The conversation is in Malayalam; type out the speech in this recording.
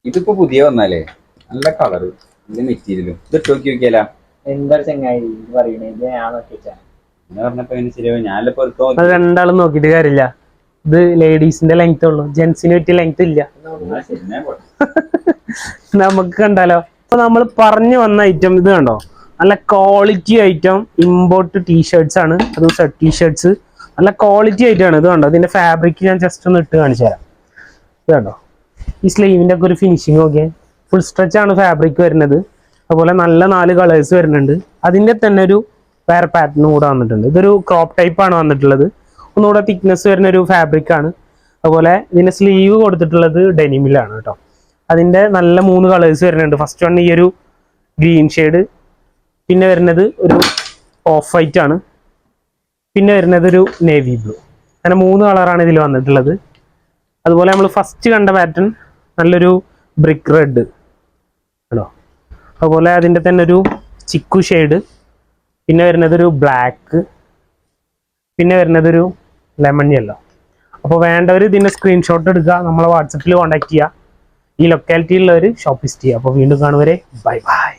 ഇതിപ്പോ പുതിയ വന്നാലേ നല്ല കളറ് നല്ല മെറ്റീരിയലും ഇത് ഇട്ട് നോക്കിയാലാ എന്താ ചങ്ങായി പറയണേ ഇത് ഞാൻ നോക്കിച്ചാ എന്ന് പറഞ്ഞപ്പോ എങ്ങനെ ശരിയാവും ഞാനിപ്പോ എടുത്തോ അത് രണ്ടാളും നോക്കിയിട്ട് കാര്യമില്ല. ഇത് ലേഡീസിന്റെ ലെങ്ത് ഉള്ളു, ജെന്റ്സിന് പറ്റിയ ലെങ്ത് ഇല്ല. നമുക്ക് കണ്ടാലോ. അപ്പൊ നമ്മൾ പറഞ്ഞു വന്ന ഐറ്റം ഇത് കണ്ടോ, നല്ല ക്വാളിറ്റി ഐറ്റം ഇമ്പോർട്ട് ടീഷർട്സ് ആണ്. അത് സെറ്റ് ടീഷർട്സ് നല്ല ക്വാളിറ്റി ആയിട്ടാണ്. ഇത് കണ്ടോ, ഇതിന്റെ ഫാബ്രിക് ഞാൻ ജസ്റ്റ് ഒന്ന് ഇട്ട് കാണിച്ചു തരാം. ഇത് കണ്ടോ, ഈ സ്ലീവിന്റെ ഒക്കെ ഒരു ഫിനിഷിങ് നോക്കിയേ. ഫുൾ സ്ട്രെച്ച് ആണ് ഫാബ്രിക് വരുന്നത്. അതുപോലെ നല്ല 4 കളേഴ്സ് വരുന്നുണ്ട്. അതിന്റെ തന്നെ ഒരു വേറെ പാറ്റേൺ കൂടെ വന്നിട്ടുണ്ട്. ഇതൊരു ക്രോപ്പ് ടൈപ്പ് ആണ് വന്നിട്ടുള്ളത്. ഒന്നുകൂടെ തിക്നെസ് വരുന്ന ഒരു ഫാബ്രിക് ആണ്. അതുപോലെ ഇതിന്റെ സ്ലീവ് കൊടുത്തിട്ടുള്ളത് ഡെനിമിലാണ് കേട്ടോ. അതിന്റെ നല്ല 3 കളേഴ്സ് വരുന്നുണ്ട്. ഫസ്റ്റ് വൺ ഈ ഒരു ഗ്രീൻ ഷെയ്ഡ്, പിന്നെ വരുന്നത് ഒരു ഓഫ് വൈറ്റ് ആണ്, പിന്നെ വരുന്നത് ഒരു നേവി ബ്ലൂ. അങ്ങനെ 3 കളറാണ് ഇതിൽ വന്നിട്ടുള്ളത്. അതുപോലെ നമ്മൾ ഫസ്റ്റ് കണ്ട പാറ്റേൺ നല്ലൊരു ബ്രിക്ക് റെഡ് ആണോ. അതുപോലെ അതിൻ്റെ തന്നെ ഒരു ചിക്കു ഷെയ്ഡ്, പിന്നെ വരുന്നതൊരു ബ്ലാക്ക്, പിന്നെ വരുന്നതൊരു ലെമൺ യെല്ലോ. അപ്പോൾ വേണ്ടവർ ഇതിൻ്റെ സ്ക്രീൻഷോട്ട് എടുക്കുക, നമ്മളെ വാട്സപ്പിൽ കോൺടാക്ട് ചെയ്യുക. ഈ ലൊക്കാലിറ്റിയിലുള്ളവർ ഷോപ്പ് വിസിറ്റ് ചെയ്യുക. അപ്പോൾ വീണ്ടും കാണുവരെ ബൈ ബൈ.